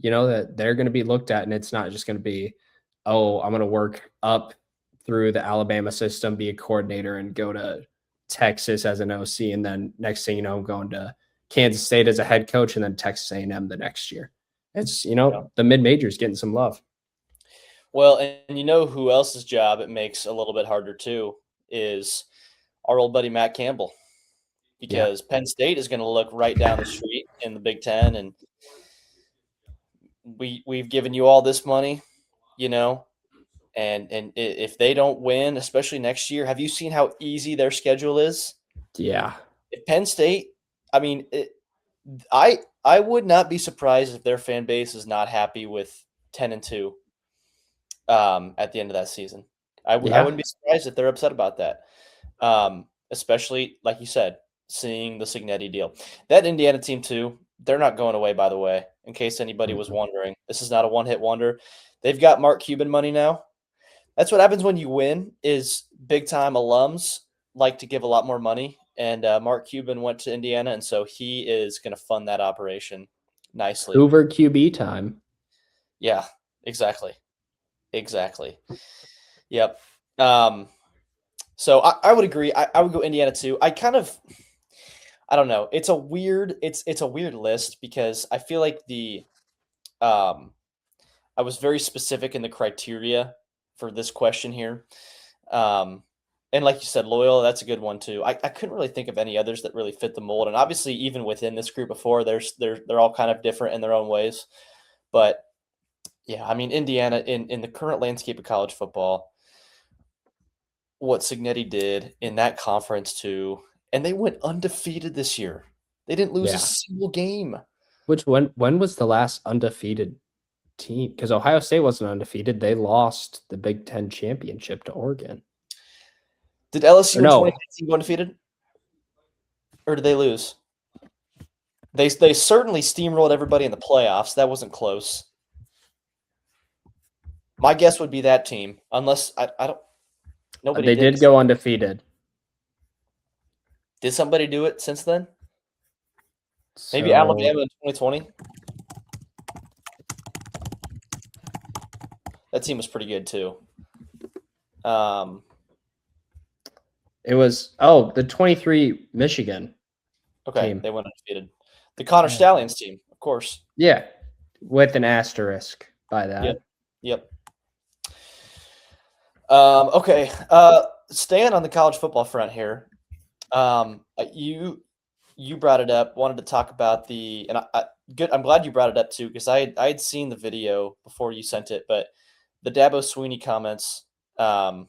that they're going to be looked at, and it's not just going to be, oh, I'm going to work up through the Alabama system, be a coordinator, and go to Texas as an OC, and then next thing you know, I'm going to Kansas State as a head coach, and then Texas A&M the next year. It's, the mid-majors getting some love. Well, and who else's job it makes a little bit harder too is our old buddy Matt Campbell. because Penn State is going to look right down the street in the Big Ten, and we've given you all this money, and if they don't win, especially next year, have you seen how easy their schedule is? Yeah. If Penn State, I mean, I would not be surprised if their fan base is not happy with 10-2 at the end of that season. I wouldn't be surprised if they're upset about that, especially, like you said, seeing the Cignetti deal. That Indiana team, too, they're not going away, by the way, in case anybody was wondering. This is not a one-hit wonder. They've got Mark Cuban money now. That's what happens when you win is big-time alums like to give a lot more money, and Mark Cuban went to Indiana, and so he is going to fund that operation nicely. Hoover QB time. Yeah, exactly. Yep. So I would agree. I would go Indiana too. I don't know. It's a weird list because I feel like I was very specific in the criteria for this question here. And like you said, Loyola, that's a good one too. I couldn't really think of any others that really fit the mold. And obviously, even within this group of four, they're all kind of different in their own ways. But yeah, I mean, Indiana in the current landscape of college football, what Cignetti did in that conference too, and they went undefeated this year. They didn't lose a single game. Which when was the last undefeated team? Because Ohio State wasn't undefeated. They lost the Big Ten championship to Oregon. Did LSU in 2019 go undefeated? Or did they lose? They certainly steamrolled everybody in the playoffs. That wasn't close. My guess would be that team, unless I don't. Nobody. They did go undefeated. Did somebody do it since then? Maybe Alabama in 2020. That team was pretty good too. It was the 23 Michigan. Okay, team. They went undefeated. The Connor Stallions team, of course. Yeah, with an asterisk by that. Yep. Okay. Staying on the college football front here. You brought it up. Wanted to talk about I'm glad you brought it up too, because I had seen the video before you sent it, but the Dabo Swinney comments, talking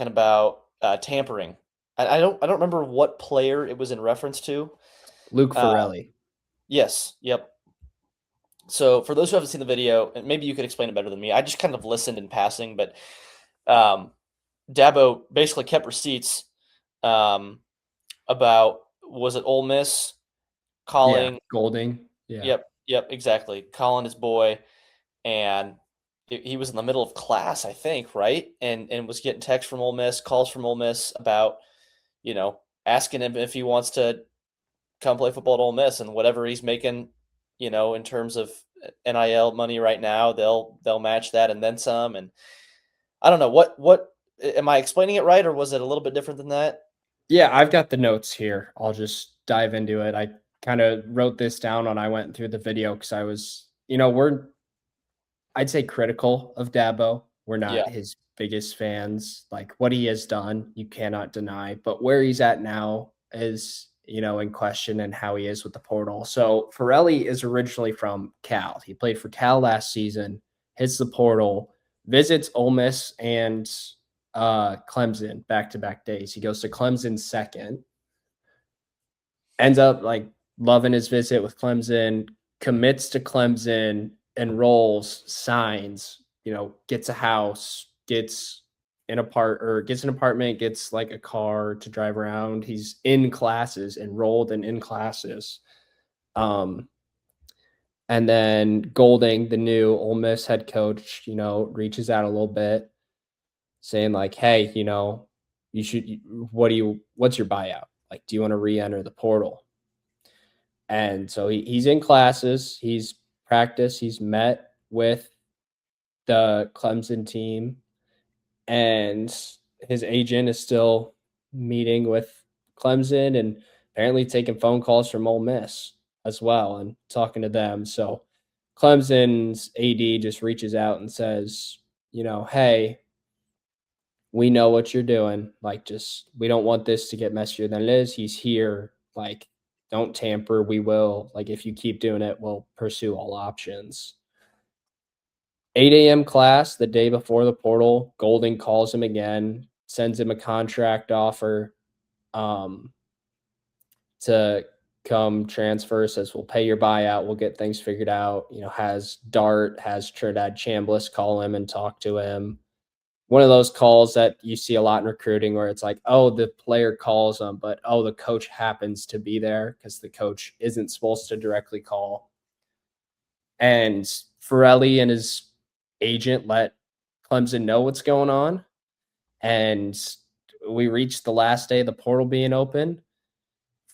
about tampering. I don't remember what player it was in reference to. Luke Farrelly. Yes. Yep. So for those who haven't seen the video, and maybe you could explain it better than me, I just kind of listened in passing, but Dabo basically kept receipts about, was it Ole Miss calling Golding? Yeah. Yep, exactly. Calling his boy, and he was in the middle of class, I think, right? And was getting texts from Ole Miss, calls from Ole Miss about, asking him if he wants to come play football at Ole Miss, and whatever he's making, in terms of NIL money right now, they'll match that and then some. And I don't know what am I explaining it right, or was it a little bit different than that? Yeah, I've got the notes here. I'll just dive into it. I kind of wrote this down when I went through the video because I was, I'd say critical of Dabo. We're not his biggest fans. Like what he has done, you cannot deny. But where he's at now is, in question, and how he is with the portal. So Farrelly is originally from Cal. He played for Cal last season, hits the portal, visits Ole Miss and Clemson back-to-back days. He goes to Clemson second, ends up loving his visit with Clemson, commits to Clemson, enrolls, signs, gets a house, gets an apartment, gets a car to drive around. He's in classes, enrolled and in classes. And then Golding, the new Ole Miss head coach, reaches out a little bit saying hey, you should, what's your buyout? Do you want to re-enter the portal? And so he's in classes, he's practiced, he's met with the Clemson team, and his agent is still meeting with Clemson and apparently taking phone calls from Ole Miss as well and talking to them. So Clemson's AD just reaches out and says, hey, we know what you're doing. Like, just, we don't want this to get messier than it is. He's here. Like, don't tamper. We will. Like, if you keep doing it, we'll pursue all options. 8 a.m. class the day before the portal. Golden calls him again, sends him a contract offer to come transfer, says we'll pay your buyout, we'll get things figured out. Has Dart, has Trinidad Chambliss call him and talk to him. One of those calls that you see a lot in recruiting where it's like, oh, the player calls them, but oh, the coach happens to be there because the coach isn't supposed to directly call. And Ferrelli and his agent let Clemson know what's going on. And we reached the last day of the portal being open.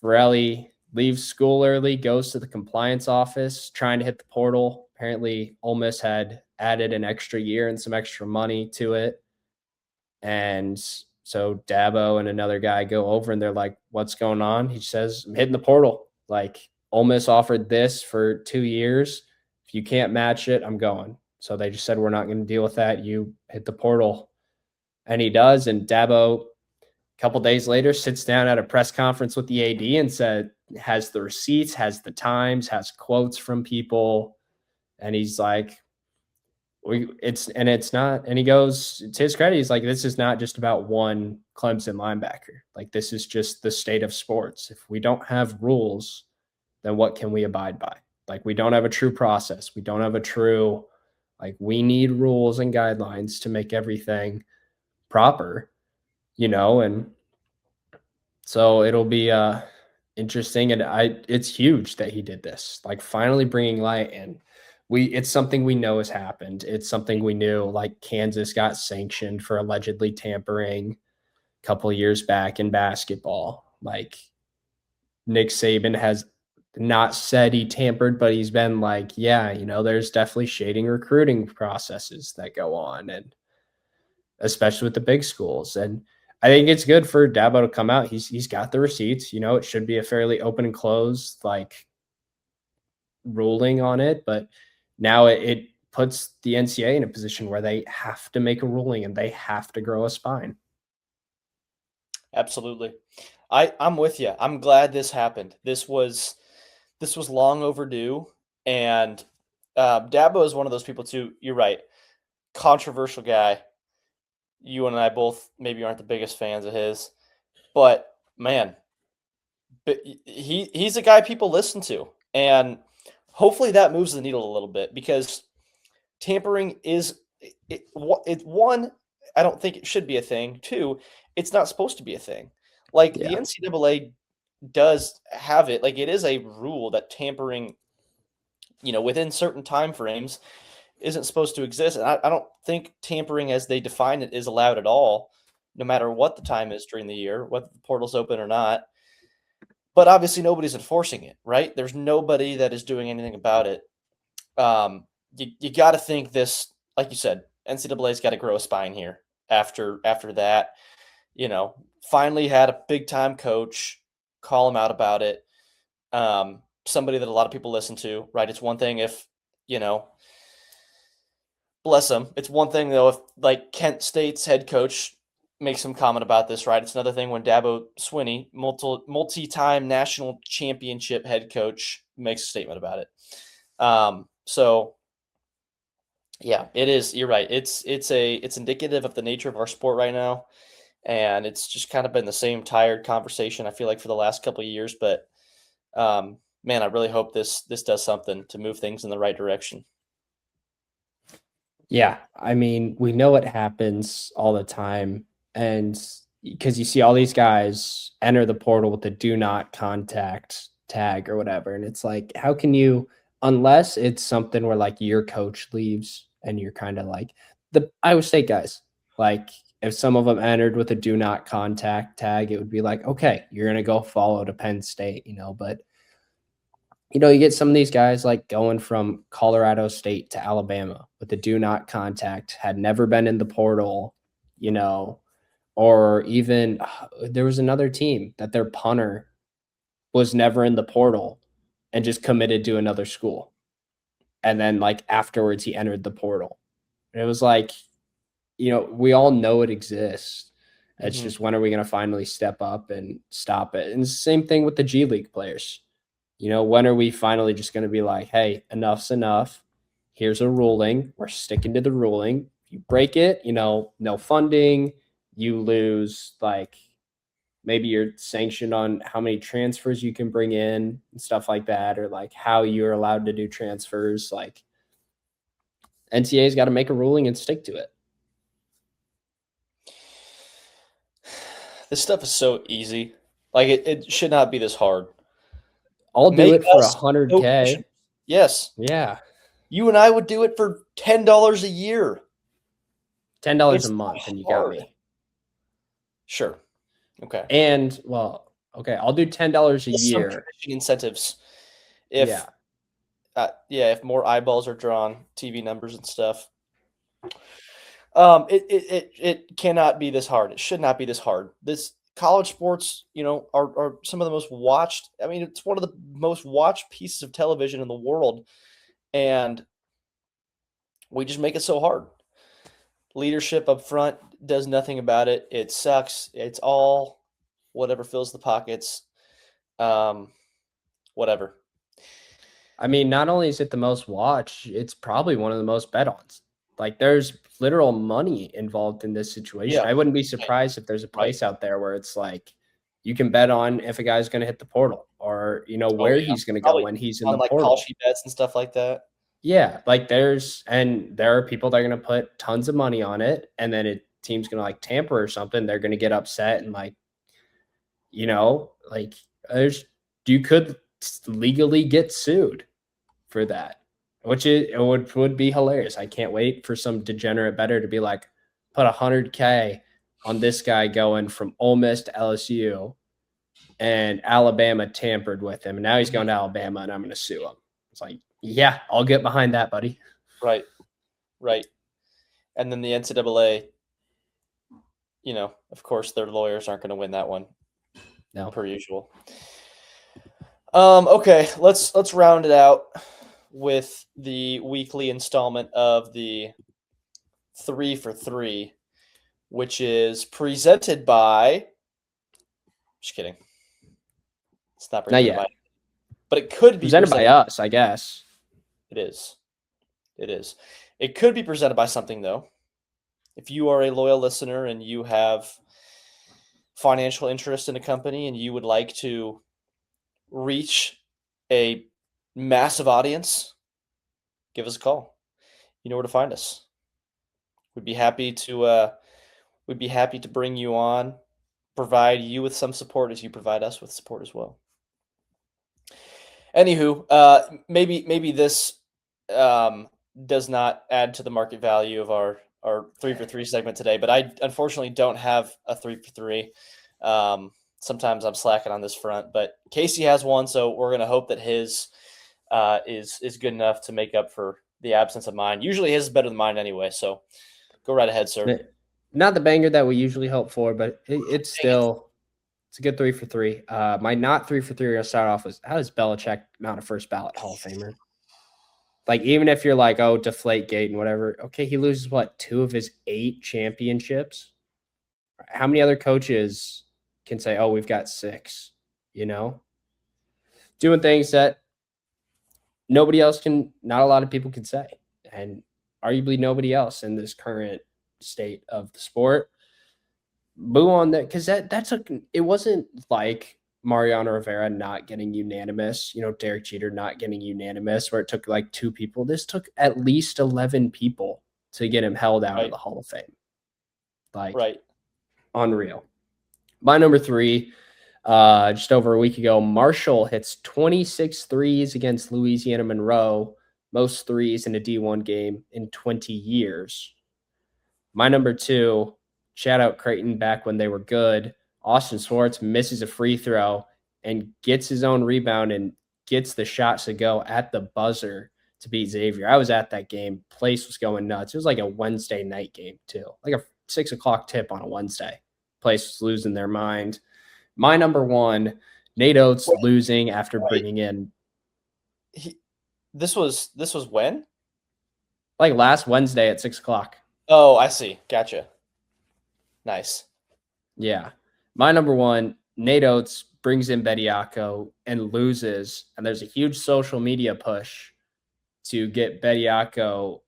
Ferrelli leaves school early, goes to the compliance office, trying to hit the portal. Apparently, Ole Miss had added an extra year and some extra money to it. And so Dabo and another guy go over and they're like, what's going on? He says, I'm hitting the portal. Like, Ole Miss offered this for 2 years. If you can't match it, I'm going. So they just said, we're not going to deal with that. You hit the portal. And he does. And Dabo, a couple days later, sits down at a press conference with the AD and said, has the receipts, has the times, has quotes from people. And he's like, it's not, and he goes, to his credit, he's like, this is not just about one Clemson linebacker. Like, this is just the state of sports. If we don't have rules, then what can we abide by? Like, we don't have a true process. We don't have a true, like, we need rules and guidelines to make everything proper, and so it'll be interesting. And it's huge that he did this, like, finally bringing light in. It's something we know has happened. It's something we knew, like, Kansas got sanctioned for allegedly tampering a couple of years back in basketball. Like, Nick Saban has not said he tampered, but he's been like, yeah, there's definitely shading recruiting processes that go on, and especially with the big schools. And I think it's good for Dabo to come out. He's got the receipts. It should be a fairly open and closed, like, ruling on it, but now it puts the NCAA in a position where they have to make a ruling and they have to grow a spine. Absolutely. I'm with you. I'm glad this happened. This was long overdue, and Dabo is one of those people too. You're right. Controversial guy. You and I both maybe aren't the biggest fans of his, but man, he's a guy people listen to, and hopefully that moves the needle a little bit, because tampering is it's one, I don't think it should be a thing. Two, it's not supposed to be a thing. Like, the Yeah. NCAA does have it. Like, it is a rule that tampering, within certain time frames isn't supposed to exist. And I don't think tampering as they define it is allowed at all, no matter what the time is during the year, whether the portal's open or not. But obviously nobody's enforcing it, right? There's nobody that is doing anything about it. You got to think this, like you said, NCAA's got to grow a spine here after that. Finally had a big time coach call him out about it. Somebody that a lot of people listen to, right? It's one thing if, bless him. It's one thing though if, like, Kent State's head coach makes some comment about this, right? It's another thing when Dabo Swinney, multi-time national championship head coach, makes a statement about it. So yeah, it is. You're right. It's indicative of the nature of our sport right now, and it's just kind of been the same tired conversation, I feel like, for the last couple of years. But man, I really hope this does something to move things in the right direction. Yeah. I mean, we know it happens all the time. And because you see all these guys enter the portal with the do not contact tag or whatever. And it's like, how can you, unless it's something where, like, your coach leaves and you're kind of like the Iowa State guys, like, if some of them entered with a do not contact tag, it would be like, okay, you're going to go follow to Penn State, but you get some of these guys, like, going from Colorado State to Alabama with the do not contact, had never been in the portal, or even there was another team that their punter was never in the portal and just committed to another school. And then, like, afterwards he entered the portal. And it was like, we all know it exists. It's Mhm. just when are we going to finally step up and stop it? And it's the same thing with the G League players. When are we finally just going to be like, hey, enough's enough. Here's a ruling. We're sticking to the ruling. If you break it, no funding. You lose, like, maybe you're sanctioned on how many transfers you can bring in and stuff like that, or like how you're allowed to do transfers. Like, NCAA's got to make a ruling and stick to it. This stuff is so easy. Like it should not be this hard. I'll do Make it for us no 100K. commissioners. Yes. Yeah. You and I would do it for $10 a year. $10 It's a not month, and you got hard. me. Sure. Okay. And, well, okay, I'll do $10 a Just some year. commission incentives. If Yeah. if more eyeballs are drawn, TV numbers and stuff. It cannot be this hard. It should not be this hard. This college sports, are some of the most watched. I mean, it's one of the most watched pieces of television in the world, and we just make it so hard. Leadership up front does nothing about it. It sucks. It's all whatever fills the pockets. Whatever. I mean, not only is it the most watched, it's probably one of the most bet ons. Like, there's literal money involved in this situation. Yeah. I wouldn't be surprised if there's a place out there where it's like you can bet on if a guy's going to hit the portal, or where he's going to go Probably when he's in on the like portal. policy bets and stuff like that. Yeah, like there are people that are going to put tons of money on it, and then a team's going to like tamper or something. They're going to get upset and like, like you could legally get sued for that, which would be hilarious. I can't wait for some degenerate bettor to be like, put 100K on this guy going from Ole Miss to LSU, and Alabama tampered with him, and now he's going to Alabama, and I'm going to sue him. It's like, yeah, I'll get behind that, buddy. Right. And then the NCAA, of course, their lawyers aren't going to win that one. No, per usual. Okay, let's round it out with the weekly installment of the 3 for 3, which is presented by. Just kidding. It's not presented by, but it could be presented by us, I guess. It is. It could be presented by something, though. If you are a loyal listener and you have financial interest in a company and you would like to reach a massive audience, give us a call. You know where to find us. We'd be happy to bring you on, provide you with some support as you provide us with support as well. Anywho, maybe this does not add to the market value of our 3 for 3 segment today, but I unfortunately don't have a 3 for 3. Sometimes I'm slacking on this front, but Casey has one, so we're going to hope that his is good enough to make up for the absence of mine. Usually his is better than mine anyway, so go right ahead, sir. Not the banger that we usually hope for, but it's a good 3 for 3. My not 3 for 3 we're going to start off with, how is Belichick not a first ballot Hall of Famer? Like, even if you're like, oh, deflate gate and whatever, okay, he loses, 2 of his 8 championships? How many other coaches can say, oh, we've got 6, Doing things that not a lot of people can say. And arguably nobody else in this current state of the sport. Boo on that, because it wasn't like Mariano Rivera not getting unanimous, Derek Jeter not getting unanimous, where it took like 2 people. This took at least 11 people to get him held out of the Hall of Fame. Like, unreal. My number 3, just over a week ago, Marshall hits 26 threes against Louisiana Monroe, most threes in a D1 game in 20 years. My number 2, shout out Creighton back when they were good. Austin Swartz misses a free throw and gets his own rebound and gets the shots to go at the buzzer to beat Xavier. I was at that game. Place was going nuts. It was like a Wednesday night game too, like a 6 o'clock tip on a Wednesday. Place was losing their mind. My number 1, Nate Oates losing after bringing in. This was when? Like last Wednesday at 6 o'clock. Oh, I see. Gotcha. Nice. Yeah. My number one, Nate Oates brings in Bediako and loses. And there's a huge social media push to get Bediako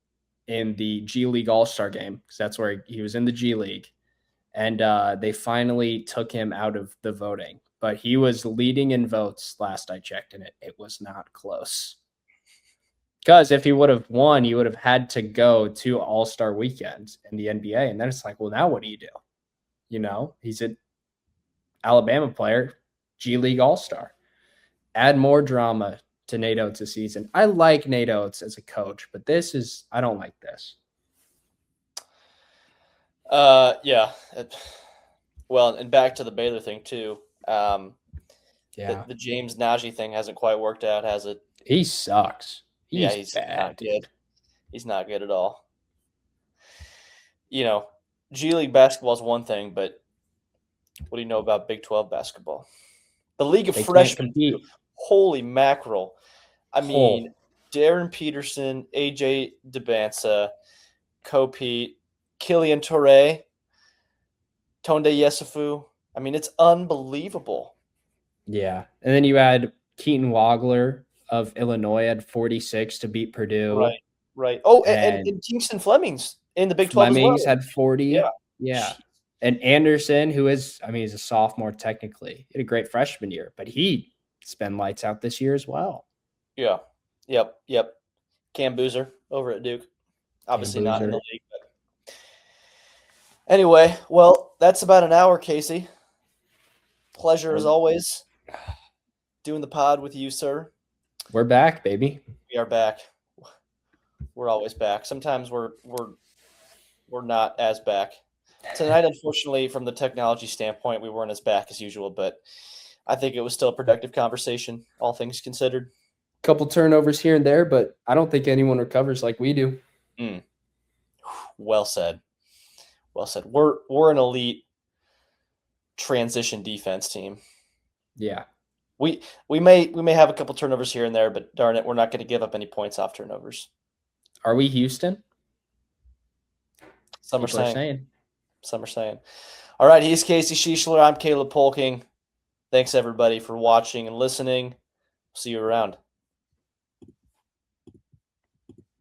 in the G League All-Star game because that's where he was in the G League. And they finally took him out of the voting. But he was leading in votes last I checked, and it was not close. Because if he would have won, he would have had to go to All-Star weekends in the NBA. And then it's like, well, now what do you do? You know, he's an Alabama player, G League All-Star. Add more drama to Nate Oates this season. I like Nate Oates as a coach, but I don't like this. Yeah. Well, and back to the Baylor thing too. Yeah. The James Najee thing hasn't quite worked out, has it? He sucks. He's bad, not dude. good. He's not good at all. You know, G League basketball is one thing, but what do you know about Big 12 basketball? The League of They can't Freshmen. compete. Holy mackerel. I mean, Darren Peterson, AJ DeBansa, Kopete, Killian Toure, Tonde Yesufu. I mean, it's unbelievable. Yeah. And then you had Keaton Wagler of Illinois had 46 to beat Purdue. Right. Oh, and Kingston Fleming's in the Big 12 as well. Fleming's had 40. Yeah. And Anderson, he's a sophomore technically. He had a great freshman year, but he's been lights out this year as well. Yeah. Yep. Cam Boozer over at Duke. Obviously not in the league. But anyway, well, that's about an hour, Casey. Pleasure as always doing the pod with you, sir. We're back, baby. We are back. We're always back. Sometimes we're not as back. Tonight, unfortunately, from the technology standpoint, we weren't as back as usual, but I think it was still a productive conversation, all things considered. Couple turnovers here and there, but I don't think anyone recovers like we do. Well said. We're an elite transition defense team. Yeah. We may have a couple turnovers here and there, but darn it, we're not going to give up any points off turnovers. Are we Houston? Some are saying. All right, he's Casey Schiessler. I'm Caleb Polking. Thanks, everybody, for watching and listening. See you around.